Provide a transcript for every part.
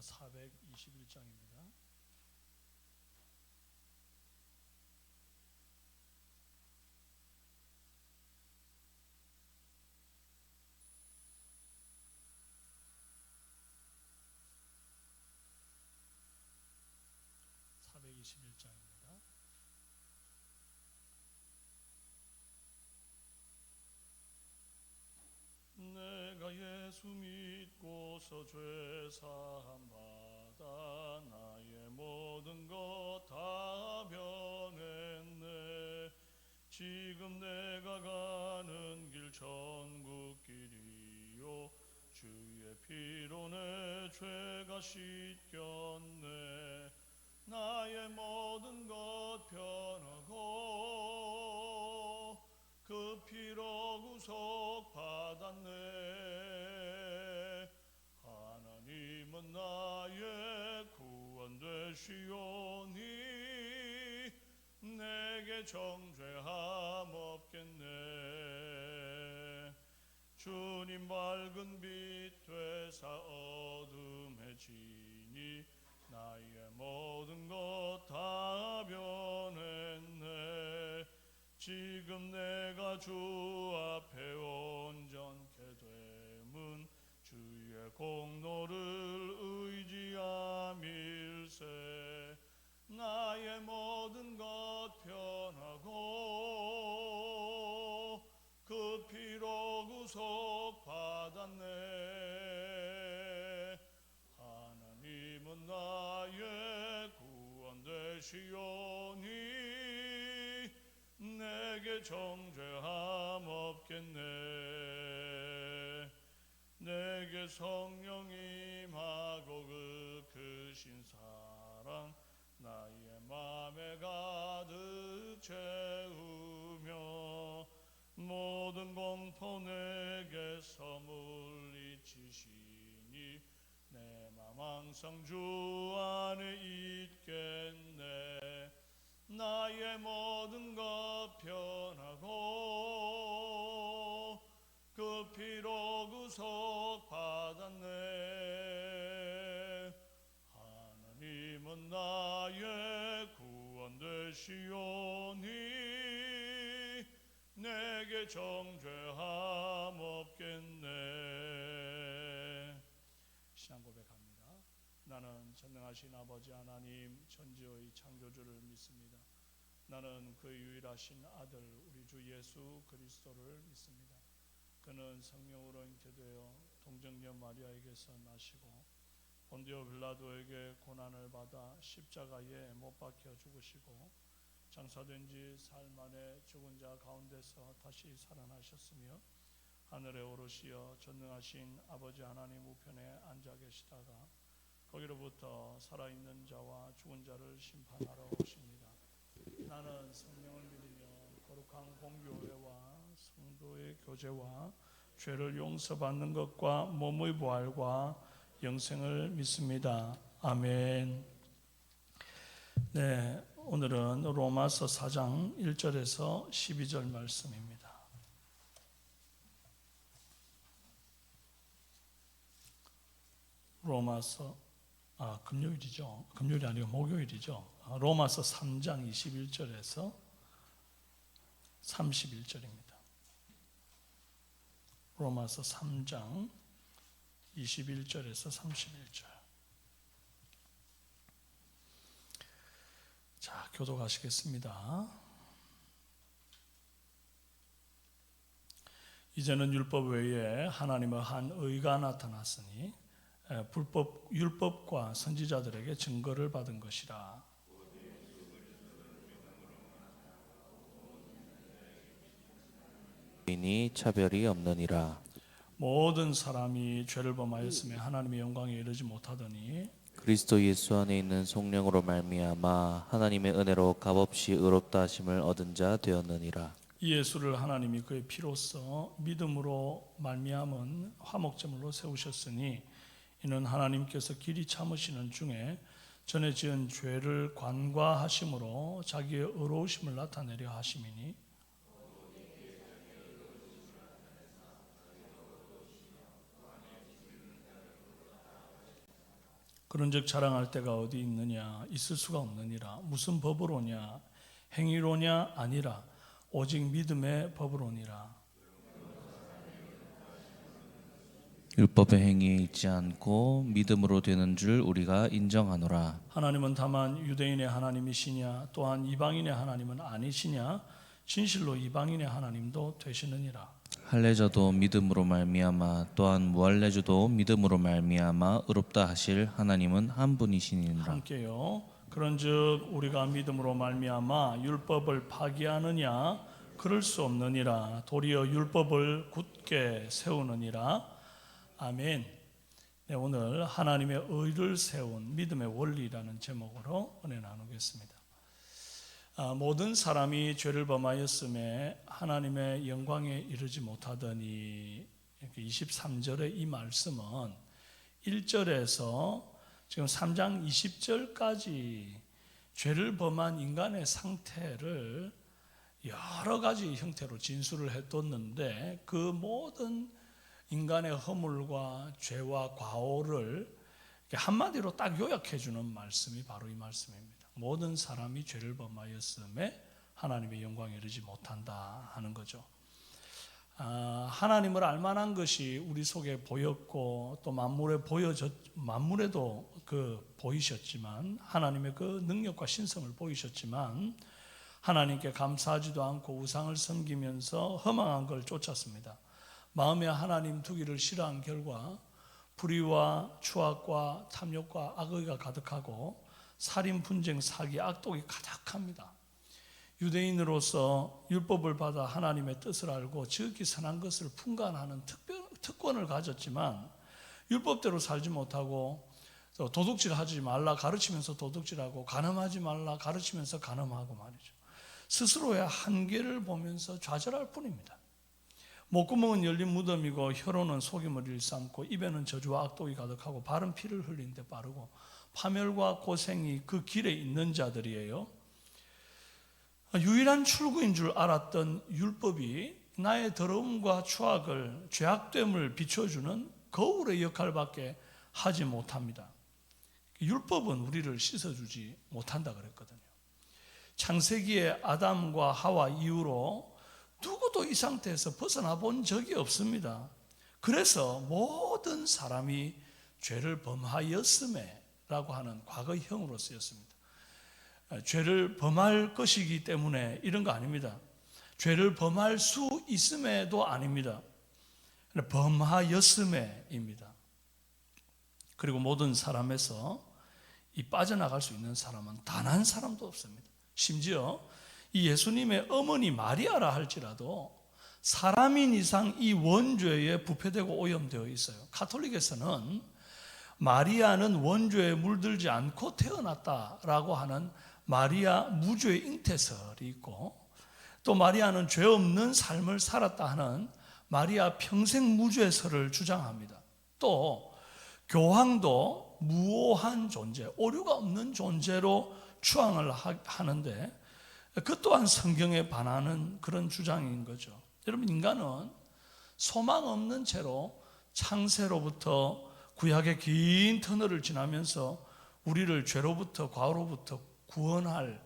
시가 421장입니다. 내가 예수 믿고서 죄 사함 받아 나의 모든 것 다 변했네. 지금 내가 가는 길 천국 길이요 주의 피로 내 죄가 씻겼네. 나의 모든 것 변하고 그 피로 구속 받았네. 하나님은 나의 구원 되시오니 내게 정죄함 없겠네. 주님 밝은 빛 되사 어둠에 지니 나의 모든 것 다 변했네. 지금 내가 주 앞에 온전케 됨은 주의 공로를 의지함일세. 나의 모든 것 변하고 그 피로 구속 받았네. 하나님은 나의 구원 되시오니 내게 정죄함 없겠네. 내게 성령 임하고 그 크신 사랑 나의 맘에 가득 채우며 모든 공포 내게서 물리치시니 내 맘 항상 주 안에 있겠네. 나의 모든 것 변하고 그 피로 구속 받았네. 하나님은 나의 구원 되시오니 내게 정죄함 없겠네. 신앙 고백합니다. 나는 전능하신 아버지 하나님 천지의 창조주를 믿습니다. 나는 그 유일하신 아들 우리 주 예수 그리스도를 믿습니다. 그는 성령으로 잉태되어 동정녀 마리아에게서 나시고 본디오 빌라도에게 고난을 받아 십자가에 못 박혀 죽으시고 장사된 지 사흘 만에 죽은 자 가운데서 다시 살아나셨으며 하늘에 오르시어 전능하신 아버지 하나님 우편에 앉아 계시다가 거기로부터 살아있는 자와 죽은 자를 심판하러 오십니다. 나는 성령을 믿으며 거룩한 공교회와 성도의 교제와 죄를 용서받는 것과 몸의 부활과 영생을 믿습니다. 아멘. 네, 오늘은 로마서 4장 1절에서 12절 말씀입니다. 로마서 금요일이죠. 금요일이 아니고 목요일이죠. 로마서 3장 21절에서 31절입니다. 로마서 3장 21절에서 31절. 자, 교독하시겠습니다. 이제는 율법 외에 하나님의 한 의가 나타났으니 율법과 선지자들에게 증거를 받은 것이라. 인이 차별이 없느니라. 모든 사람이 죄를 범하였으며 하나님의 영광에 이르지 못하더니 그리스도 예수 안에 있는 성령으로 말미암아 하나님의 은혜로 값없이 의롭다 하심을 얻은 자 되었느니라. 이 예수를 하나님이 그의 피로써 믿음으로 말미암은 화목제물로 세우셨으니 이는 하나님께서 길이 참으시는 중에 전에 지은 죄를 관과하심으로 자기의 의로우심을 나타내려 하심이니 그런즉 자랑할 데가 어디 있느냐? 있을 수가 없느니라. 무슨 법으로냐? 행위로냐? 아니라 오직 믿음의 법으로니라. 율법의 행위에 있지 않고 믿음으로 되는 줄 우리가 인정하노라. 하나님은 다만 유대인의 하나님이시냐? 또한 이방인의 하나님은 아니시냐? 진실로 이방인의 하나님도 되시느니라. 할례자도 믿음으로 말미암아 또한 무할례자도 믿음으로 말미암아 의롭다 하실 하나님은 한 분이시니라. 함께요. 그런즉 우리가 믿음으로 말미암아 율법을 파기하느냐? 그럴 수 없느니라. 도리어 율법을 굳게 세우느니라. 아멘. 네, 오늘 하나님의 의를 세운 믿음의 원리라는 제목으로 은혜 나누겠습니다. 모든 사람이 죄를 범하였음에 하나님의 영광에 이르지 못하더니, 23절의 이 말씀은 1절에서 지금 3장 20절까지 죄를 범한 인간의 상태를 여러 가지 형태로 진술을 해뒀는데, 그 모든 인간의 허물과 죄와 과오를 한마디로 딱 요약해주는 말씀이 바로 이 말씀입니다. 모든 사람이 죄를 범하였음에 하나님의 영광에 이르지 못한다 하는 거죠. 하나님을 알만한 것이 우리 속에 보였고, 또 만물에도 보이셨지만, 하나님의 그 능력과 신성을 보이셨지만, 하나님께 감사하지도 않고 우상을 섬기면서 허망한 걸 쫓았습니다. 마음에 하나님 두기를 싫어한 결과 불의와 추악과 탐욕과 악의가 가득하고 살인, 분쟁, 사기, 악독이 가득합니다. 유대인으로서 율법을 받아 하나님의 뜻을 알고 지극히 선한 것을 분간하는 특권을 가졌지만, 율법대로 살지 못하고 도둑질하지 말라 가르치면서 도둑질하고, 간음하지 말라 가르치면서 간음하고 말이죠. 스스로의 한계를 보면서 좌절할 뿐입니다. 목구멍은 열린 무덤이고 혀로는 속임을 일삼고 입에는 저주와 악독이 가득하고 발은 피를 흘린 데 빠르고 파멸과 고생이 그 길에 있는 자들이에요. 유일한 출구인 줄 알았던 율법이 나의 더러움과 추악을, 죄악됨을 비춰주는 거울의 역할밖에 하지 못합니다. 율법은 우리를 씻어주지 못한다 그랬거든요. 창세기의 아담과 하와 이후로 누구도 이 상태에서 벗어나 본 적이 없습니다. 그래서 모든 사람이 죄를 범하였음에 라고 하는 과거형으로 쓰였습니다. 죄를 범할 것이기 때문에 이런 거 아닙니다. 죄를 범할 수 있음에도 아닙니다. 범하였음에입니다. 그리고 모든 사람에서 이 빠져나갈 수 있는 사람은 단 한 사람도 없습니다. 심지어 이 예수님의 어머니 마리아라 할지라도 사람인 이상 이 원죄에 부패되고 오염되어 있어요. 가톨릭에서는 마리아는 원죄에 물들지 않고 태어났다라고 하는 마리아 무죄 잉태설이 있고, 또 마리아는 죄 없는 삶을 살았다 하는 마리아 평생 무죄설을 주장합니다. 또 교황도 무오한 존재, 오류가 없는 존재로 추앙을 하는데, 그 또한 성경에 반하는 그런 주장인 거죠. 여러분, 인간은 소망 없는 채로 창세로부터 구약의 긴 터널을 지나면서 우리를 죄로부터, 과로부터 구원할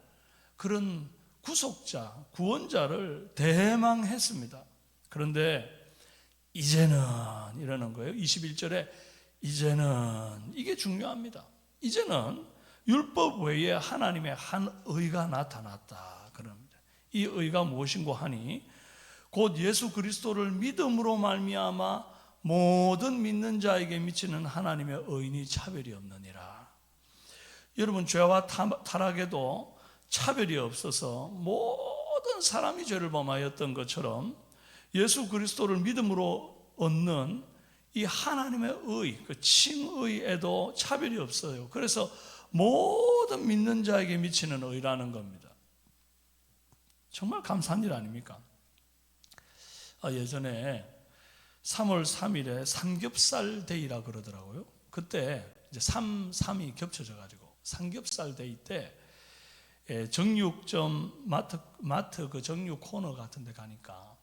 그런 구속자, 구원자를 대망했습니다. 그런데 이제는 이러는 거예요. 21절에 이제는, 이게 중요합니다. 이제는 율법 외에 하나님의 한 의가 나타났다 그럽니다. 이 의가 무엇인고 하니 곧 예수 그리스도를 믿음으로 말미암아 모든 믿는 자에게 미치는 하나님의 의인이 차별이 없느니라. 여러분, 죄와 타락에도 차별이 없어서 모든 사람이 죄를 범하였던 것처럼 예수 그리스도를 믿음으로 얻는 이 하나님의 의, 그 칭의에도 차별이 없어요. 그래서 모든 믿는 자에게 미치는 의라는 겁니다. 정말 감사한 일 아닙니까? 예전에 3월 3일에 삼겹살 데이라 그러더라고요. 그때 이제 3이 겹쳐져 가지고 삼겹살 데이 때 정육점 마트 그 정육 코너 같은 데 가니까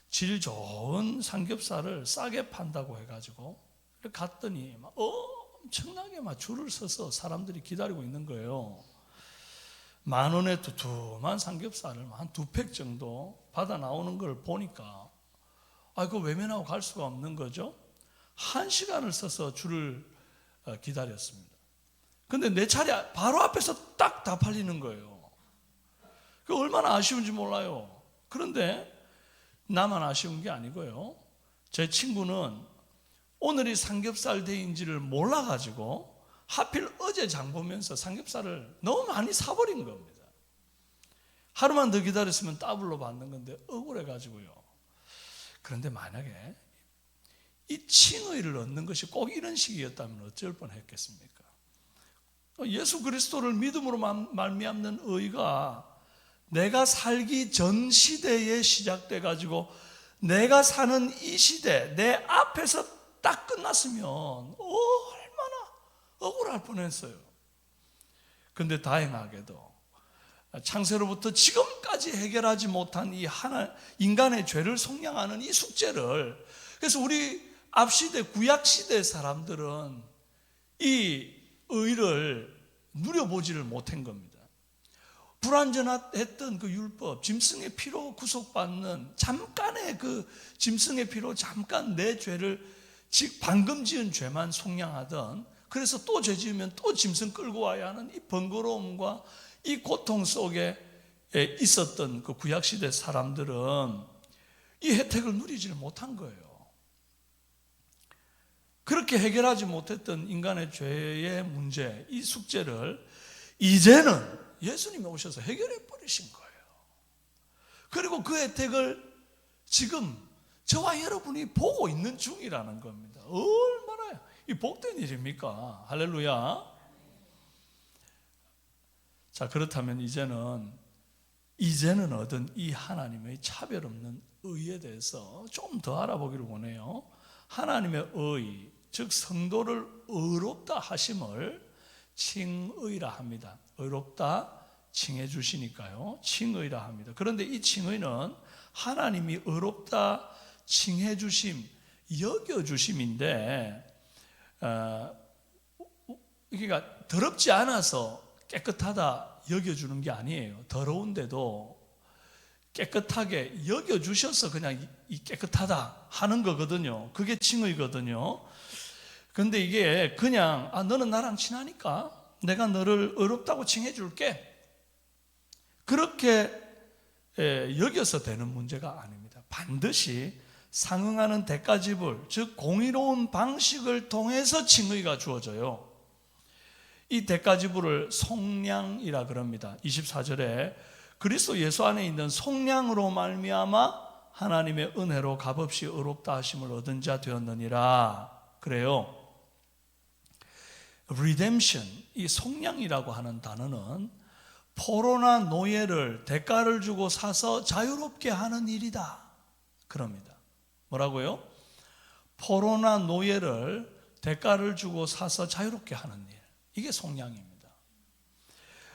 질 좋은 삼겹살을 싸게 판다고 해 가지고 갔더니 막 엄청나게 막 줄을 서서 사람들이 기다리고 있는 거예요. 10,000원에 두툼한 삼겹살을 한 2팩 정도 받아 나오는 걸 보니까 그거 외면하고 갈 수가 없는 거죠. 1시간을 서서 줄을 기다렸습니다. 근데 내 차례 바로 앞에서 딱 다 팔리는 거예요. 그 얼마나 아쉬운지 몰라요. 그런데 나만 아쉬운 게 아니고요. 제 친구는 오늘이 삼겹살 데이인지를 몰라가지고 하필 어제 장 보면서 삼겹살을 너무 많이 사버린 겁니다. 하루만 더 기다렸으면 더블로 받는 건데 억울해가지고요. 그런데 만약에 이 칭의를 얻는 것이 꼭 이런 식이었다면 어쩔 뻔했겠습니까? 예수 그리스도를 믿음으로 말미암는 의가 내가 살기 전 시대에 시작돼 가지고 내가 사는 이 시대 내 앞에서 딱 끝났으면 얼마나 억울할 뻔했어요. 근데 다행하게도 창세로부터 지금까지 해결하지 못한 이 인간의 죄를 속량하는 이 숙제를, 그래서 우리 앞시대 구약시대 사람들은 이 의를 누려보지를 못한 겁니다. 불완전했던 그 율법, 짐승의 피로 구속받는 잠깐의 그 짐승의 피로 잠깐 내 죄를 방금 지은 죄만 속량하던, 그래서 또 죄 지으면 또 짐승 끌고 와야 하는 이 번거로움과 이 고통 속에 있었던 그 구약시대 사람들은 이 혜택을 누리지를 못한 거예요. 그렇게 해결하지 못했던 인간의 죄의 문제, 이 숙제를 이제는 예수님이 오셔서 해결해 버리신 거예요. 그리고 그 혜택을 지금 저와 여러분이 보고 있는 중이라는 겁니다. 얼마나 이 복된 일입니까? 할렐루야. 자, 그렇다면 이제는 얻은 이 하나님의 차별 없는 의에 대해서 좀 더 알아보기를 원해요. 하나님의 의, 즉 성도를 의롭다 하심을 칭의라 합니다. 의롭다 칭해 주시니까요, 칭의라 합니다. 그런데 이 칭의는 하나님이 의롭다 칭해 주심, 여겨 주심인데, 그러니까 더럽지 않아서 깨끗하다 여겨주는 게 아니에요. 더러운데도 깨끗하게 여겨주셔서 그냥 이 깨끗하다 하는 거거든요. 그게 칭의거든요. 근데 이게 그냥 너는 나랑 친하니까 내가 너를 의롭다고 칭해 줄게, 그렇게 여겨서 되는 문제가 아닙니다. 반드시 상응하는 대가지불, 즉 공의로운 방식을 통해서 칭의가 주어져요. 이 대가지불을 속량이라 그럽니다. 24절에 그리스도 예수 안에 있는 속량으로 말미암아 하나님의 은혜로 값없이 의롭다 하심을 얻은 자 되었느니라 그래요. redemption, 이 속량이라고 하는 단어는 포로나 노예를 대가를 주고 사서 자유롭게 하는 일이다 그럽니다. 뭐라고요? 포로나 노예를 대가를 주고 사서 자유롭게 하는 일, 이게 속량입니다.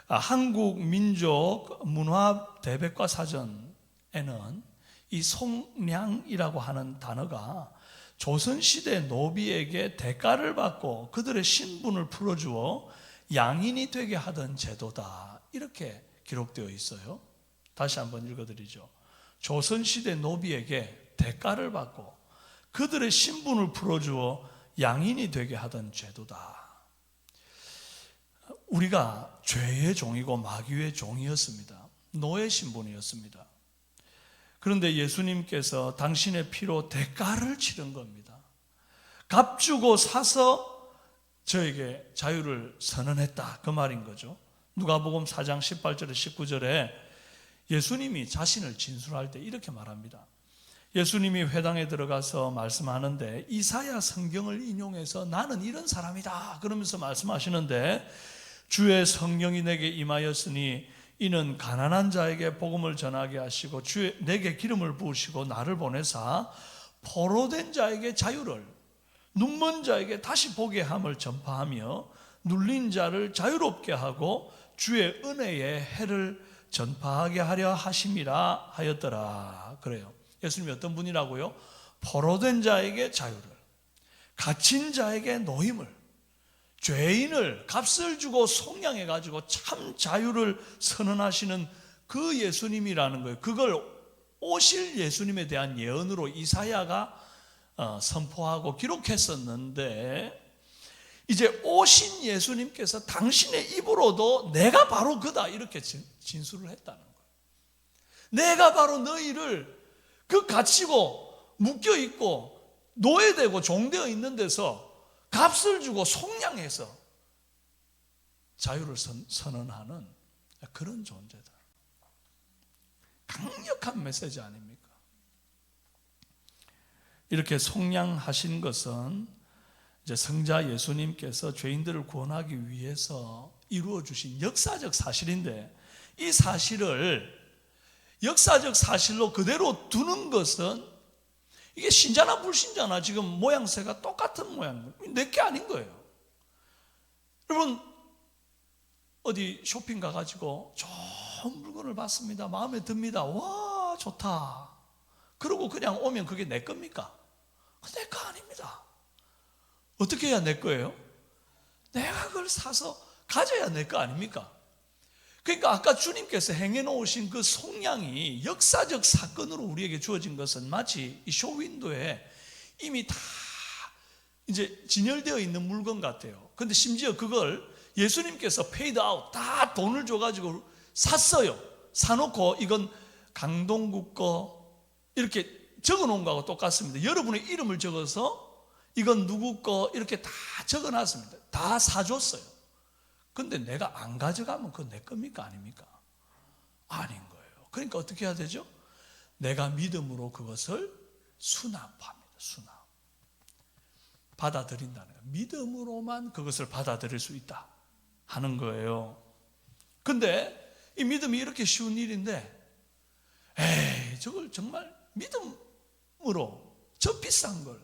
한국 민족 문화 대백과 사전에는 이 속량이라고 하는 단어가 조선시대 노비에게 대가를 받고 그들의 신분을 풀어주어 양인이 되게 하던 제도다, 이렇게 기록되어 있어요. 다시 한번 읽어드리죠. 조선시대 노비에게 대가를 받고 그들의 신분을 풀어주어 양인이 되게 하던 제도다. 우리가 죄의 종이고 마귀의 종이었습니다. 노예 신분이었습니다. 그런데 예수님께서 당신의 피로 대가를 치른 겁니다. 값 주고 사서 저에게 자유를 선언했다, 그 말인 거죠. 누가복음 4장 18절에 19절에 예수님이 자신을 진술할 때 이렇게 말합니다. 예수님이 회당에 들어가서 말씀하는데 이사야 성경을 인용해서 나는 이런 사람이다 그러면서 말씀하시는데, 주의 성령이 내게 임하였으니 이는 가난한 자에게 복음을 전하게 하시고 내게 기름을 부으시고 나를 보내사 포로된 자에게 자유를, 눈먼 자에게 다시 보게 함을 전파하며 눌린 자를 자유롭게 하고 주의 은혜의 해를 전파하게 하려 하심이라 하였더라 그래요. 예수님이 어떤 분이라고요? 포로된 자에게 자유를, 갇힌 자에게 노임을, 죄인을 값을 주고 속량해 가지고 참 자유를 선언하시는 그 예수님이라는 거예요. 그걸 오실 예수님에 대한 예언으로 이사야가 선포하고 기록했었는데, 이제 오신 예수님께서 당신의 입으로도 내가 바로 그다 이렇게 진술을 했다는 거예요. 내가 바로 너희를 그 갇히고 묶여있고 노예되고 종되어 있는 데서 값을 주고 속량해서 자유를 선언하는 그런 존재다. 강력한 메시지 아닙니까? 이렇게 속량하신 것은 이제 성자 예수님께서 죄인들을 구원하기 위해서 이루어 주신 역사적 사실인데, 이 사실을 역사적 사실로 그대로 두는 것은 이게 신자나 불신자나 지금 모양새가 똑같은 모양, 내게 아닌 거예요. 여러분 어디 쇼핑 가가지고 좋은 물건을 봤습니다. 마음에 듭니다. 와 좋다. 그러고 그냥 오면 그게 내 겁니까? 내 거 아닙니다. 어떻게 해야 내 거예요? 내가 그걸 사서 가져야 내 거 아닙니까? 그러니까 아까 주님께서 행해 놓으신 그 속량이 역사적 사건으로 우리에게 주어진 것은 마치 이 쇼윈도에 이미 다 이제 진열되어 있는 물건 같아요. 근데 심지어 그걸 예수님께서 페이드 아웃, 다 돈을 줘가지고 샀어요. 사놓고 이건 강동국 거 이렇게 적어 놓은 거하고 똑같습니다. 여러분의 이름을 적어서 이건 누구 거 이렇게 다 적어 놨습니다. 다 사줬어요. 근데 내가 안 가져가면 그건 내 겁니까? 아닙니까? 아닌 거예요. 그러니까 어떻게 해야 되죠? 내가 믿음으로 그것을 수납합니다. 수납. 받아들인다는 거예요. 믿음으로만 그것을 받아들일 수 있다 하는 거예요. 근데 이 믿음이 이렇게 쉬운 일인데, 저걸 정말 믿음으로, 저 비싼 걸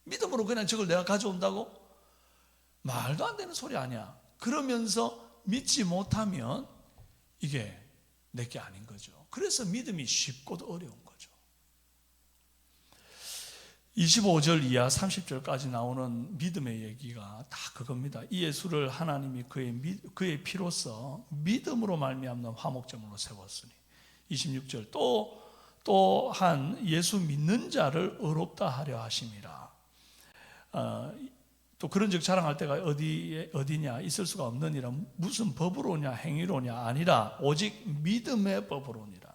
믿음으로 그냥 저걸 내가 가져온다고? 말도 안 되는 소리 아니야. 그러면서 믿지 못하면 이게 내게 아닌 거죠. 그래서 믿음이 쉽고도 어려운 거죠. 25절 이하 30절까지 나오는 믿음의 얘기가 다 그겁니다. 이 예수를 하나님이 그의 피로써 믿음으로 말미암는 화목제물로 세웠으니. 26절 또한 예수 믿는 자를 의롭다 하려 하심이라. 또 그런즉 자랑할 때가 어디냐? 있을 수가 없느니라. 무슨 법으로냐? 행위로냐? 아니라 오직 믿음의 법으로니라.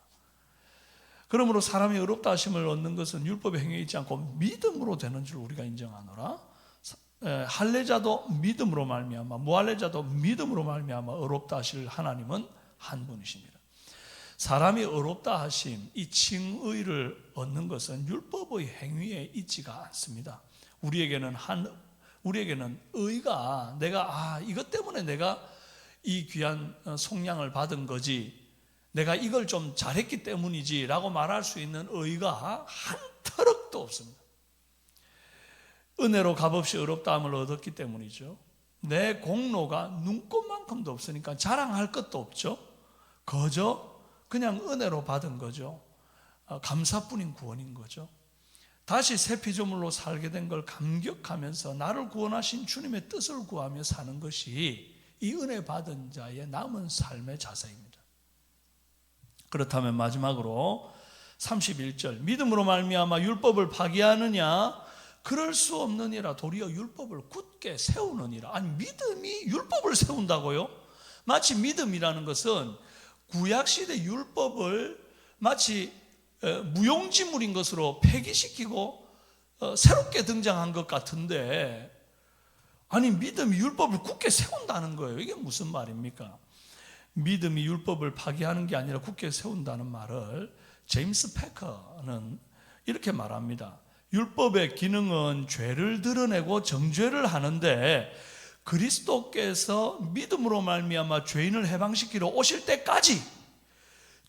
그러므로 사람이 의롭다 하심을 얻는 것은 율법의 행위에 있지 않고 믿음으로 되는 줄 우리가 인정하노라. 할례자도 믿음으로 말미암아 무할례자도 믿음으로 말미암아 의롭다 하실 하나님은 한 분이십니다. 사람이 의롭다 하심, 이 칭의를 얻는 것은 율법의 행위에 있지가 않습니다. 우리에게는 의가, 내가 이것 때문에 내가 이 귀한 속량을 받은 거지, 내가 이걸 좀 잘했기 때문이지 라고 말할 수 있는 의가 한 터럭도 없습니다. 은혜로 값없이 의롭다함을 얻었기 때문이죠. 내 공로가 눈꼽만큼도 없으니까 자랑할 것도 없죠. 그저 그냥 은혜로 받은 거죠. 감사뿐인 구원인 거죠. 다시 새 피조물로 살게 된 걸 감격하면서 나를 구원하신 주님의 뜻을 구하며 사는 것이 이 은혜 받은 자의 남은 삶의 자세입니다. 그렇다면 마지막으로 31절, 믿음으로 말미암아 율법을 파기하느냐? 그럴 수 없느니라. 도리어 율법을 굳게 세우느니라. 아니, 믿음이 율법을 세운다고요? 마치 믿음이라는 것은 구약시대 율법을 마치 무용지물인 것으로 폐기시키고 새롭게 등장한 것 같은데, 아니 믿음이 율법을 굳게 세운다는 거예요. 이게 무슨 말입니까? 믿음이 율법을 파기하는 게 아니라 굳게 세운다는 말을 제임스 패커는 이렇게 말합니다. 율법의 기능은 죄를 드러내고 정죄를 하는데 그리스도께서 믿음으로 말미암아 죄인을 해방시키러 오실 때까지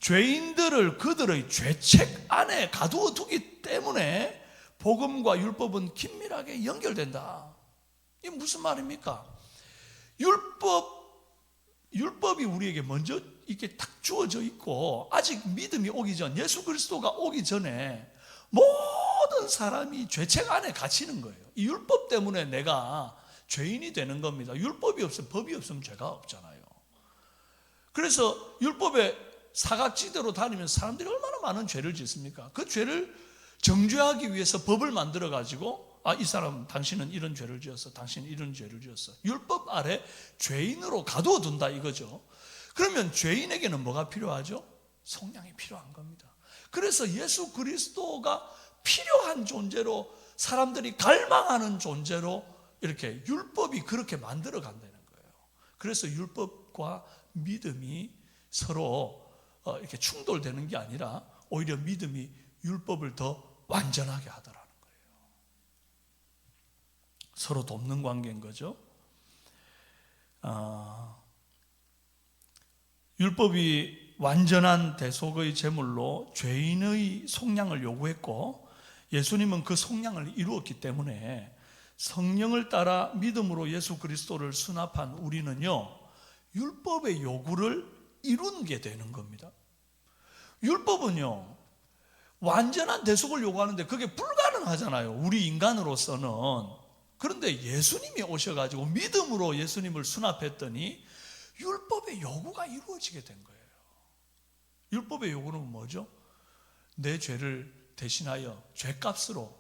죄인들을 그들의 죄책 안에 가두어 두기 때문에 복음과 율법은 긴밀하게 연결된다. 이게 무슨 말입니까? 율법이 우리에게 먼저 이렇게 딱 주어져 있고, 아직 믿음이 오기 전, 예수 그리스도가 오기 전에 모든 사람이 죄책 안에 갇히는 거예요. 이 율법 때문에 내가 죄인이 되는 겁니다. 율법이 없으면, 법이 없으면 죄가 없잖아요. 그래서 율법의 사각지대로 다니면 사람들이 얼마나 많은 죄를 짓습니까? 그 죄를 정죄하기 위해서 법을 만들어 가지고 이 사람 당신은 이런 죄를 지었어, 당신은 이런 죄를 지었어, 율법 아래 죄인으로 가두어 둔다 이거죠. 그러면 죄인에게는 뭐가 필요하죠? 속량이 필요한 겁니다. 그래서 예수 그리스도가 필요한 존재로, 사람들이 갈망하는 존재로 이렇게 율법이 그렇게 만들어 간다는 거예요. 그래서 율법과 믿음이 서로 이렇게 충돌되는 게 아니라 오히려 믿음이 율법을 더 완전하게 하더라는 거예요. 서로 돕는 관계인 거죠. 율법이 완전한 대속의 제물로 죄인의 속량을 요구했고, 예수님은 그 속량을 이루었기 때문에 성령을 따라 믿음으로 예수 그리스도를 수납한 우리는요, 율법의 요구를 이루게 되는 겁니다. 율법은요, 완전한 대속을 요구하는데 그게 불가능하잖아요, 우리 인간으로서는. 그런데 예수님이 오셔가지고 믿음으로 예수님을 수납했더니 율법의 요구가 이루어지게 된 거예요. 율법의 요구는 뭐죠? 내 죄를 대신하여 죄값으로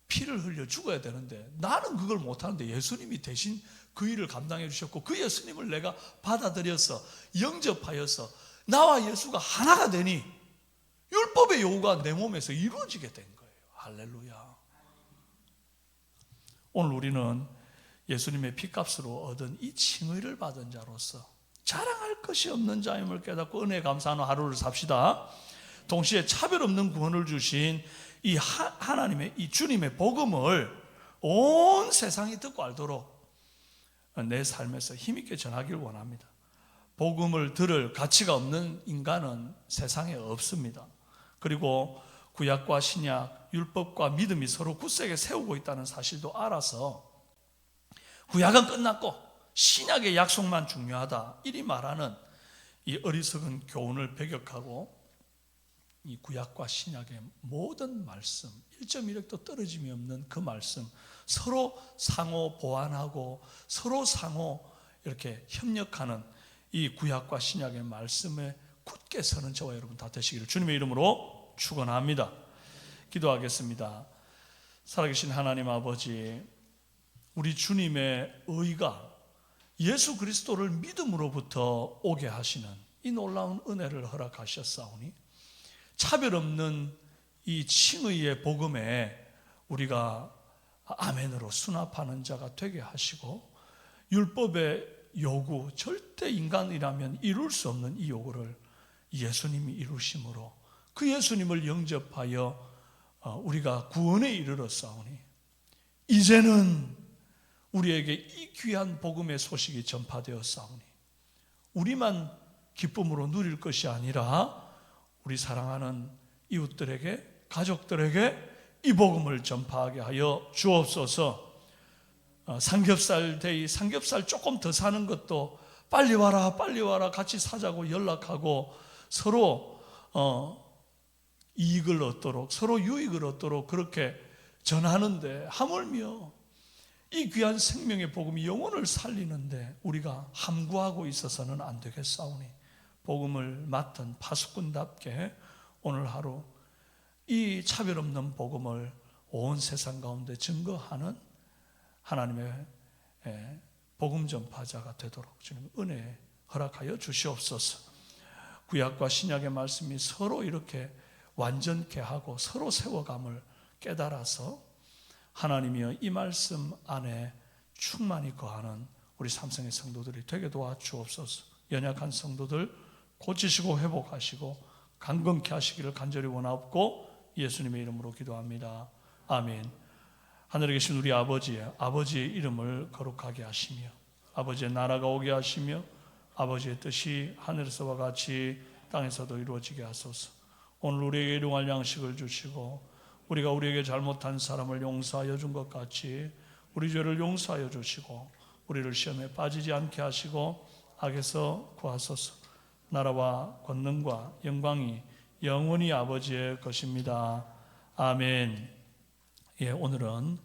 피를 흘려 죽어야 되는데 나는 그걸 못하는데 예수님이 대신 그 일을 감당해 주셨고, 그 예수님을 내가 받아들여서 영접하여서 나와 예수가 하나가 되니 율법의 요구가 내 몸에서 이루어지게 된 거예요. 할렐루야. 오늘 우리는 예수님의 피값으로 얻은 이 칭의를 받은 자로서 자랑할 것이 없는 자임을 깨닫고 은혜에 감사하는 하루를 삽시다. 동시에 차별 없는 구원을 주신 이 하나님의, 이 주님의 복음을 온 세상이 듣고 알도록 내 삶에서 힘있게 전하길 원합니다. 복음을 들을 가치가 없는 인간은 세상에 없습니다. 그리고 구약과 신약, 율법과 믿음이 서로 굳세게 세우고 있다는 사실도 알아서 구약은 끝났고 신약의 약속만 중요하다, 이리 말하는 이 어리석은 교훈을 배격하고 이 구약과 신약의 모든 말씀, 1.1획도 떨어짐이 없는 그 말씀, 서로 상호 보완하고 서로 상호 이렇게 협력하는 이 구약과 신약의 말씀에 굳게 서는 저와 여러분 다 되시기를 주님의 이름으로 축원합니다. 기도하겠습니다. 살아계신 하나님 아버지, 우리 주님의 의가 예수 그리스도를 믿음으로부터 오게 하시는 이 놀라운 은혜를 허락하셨사오니 차별 없는 이 칭의의 복음에 우리가 아멘으로 수납하는 자가 되게 하시고, 율법의 요구, 절대 인간이라면 이룰 수 없는 이 요구를 예수님이 이루심으로 그 예수님을 영접하여 우리가 구원에 이르렀사오니 이제는 우리에게 이 귀한 복음의 소식이 전파되었사오니 우리만 기쁨으로 누릴 것이 아니라 우리 사랑하는 이웃들에게, 가족들에게 이 복음을 전파하게 하여 주옵소서. 삼겹살 데이, 삼겹살 조금 더 사는 것도 빨리 와라 빨리 와라 같이 사자고 연락하고 서로 이익을 얻도록, 서로 유익을 얻도록 그렇게 전하는데, 하물며 이 귀한 생명의 복음이 영혼을 살리는데 우리가 함구하고 있어서는 안 되겠사오니 복음을 맡은 파수꾼답게 오늘 하루 이 차별 없는 복음을 온 세상 가운데 증거하는 하나님의 복음 전파자가 되도록 주님 은혜 허락하여 주시옵소서. 구약과 신약의 말씀이 서로 이렇게 완전케 하고 서로 세워감을 깨달아서 하나님이여 이 말씀 안에 충만히 거하는 우리 삼성의 성도들이 되게 도와주옵소서. 연약한 성도들 고치시고 회복하시고 강건케 하시기를 간절히 원하옵고 예수님의 이름으로 기도합니다. 아멘. 하늘에 계신 우리 아버지의 이름을 거룩하게 하시며 아버지의 나라가 오게 하시며 아버지의 뜻이 하늘에서와 같이 땅에서도 이루어지게 하소서. 오늘 우리에게 일용할 양식을 주시고 우리가 우리에게 잘못한 사람을 용서하여 준 것 같이 우리 죄를 용서하여 주시고 우리를 시험에 빠지지 않게 하시고 악에서 구하소서. 나라와 권능과 영광이 영원히 아버지의 것입니다. 아멘. 오늘은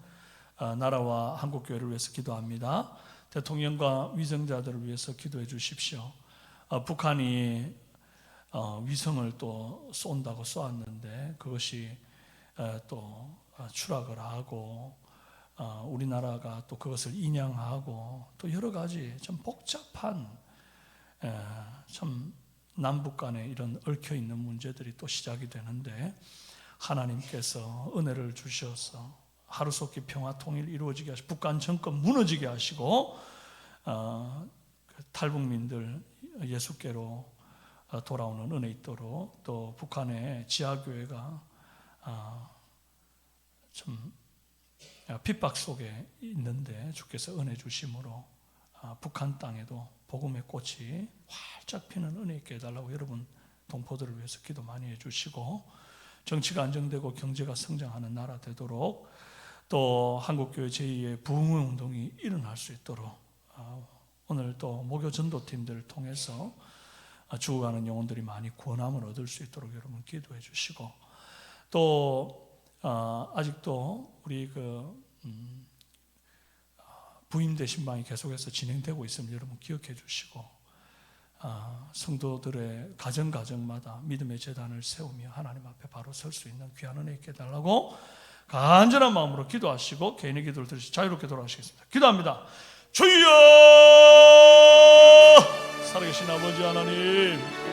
나라와 한국교회를 위해서 기도합니다. 대통령과 위정자들을 위해서 기도해 주십시오. 북한이 위성을 또 쏜다고 쏘았는데 그것이 또 추락을 하고 우리나라가 또 그것을 인양하고 또 여러 가지 좀 복잡한 참 남북 간에 이런 얽혀 있는 문제들이 또 시작이 되는데 하나님께서 은혜를 주셔서 하루속히 평화 통일 이루어지게 하시고 북한 정권 무너지게 하시고 탈북민들 예수께로 돌아오는 은혜 있도록 또 북한의 지하교회가 참 핍박 속에 있는데 주께서 은혜 주심으로 북한 땅에도 복음의 꽃이 활짝 피는 은혜 있게 해달라고 여러분 동포들을 위해서 기도 많이 해주시고 정치가 안정되고 경제가 성장하는 나라 되도록 또 한국교회 제2의 부흥운동이 일어날 수 있도록 오늘 또 목요 전도팀들을 통해서 죽어가는 영혼들이 많이 구원함을 얻을 수 있도록 여러분 기도해 주시고 또 아직도 우리 부임 대신방이 계속해서 진행되고 있음을 여러분 기억해 주시고 성도들의 가정마다 믿음의 제단을 세우며 하나님 앞에 바로 설 수 있는 귀한 은혜 있게 해달라고 간절한 마음으로 기도하시고 개인의 기도를 들으시고 자유롭게 돌아가시겠습니다. 기도합니다. 주여 살아계신 아버지 하나님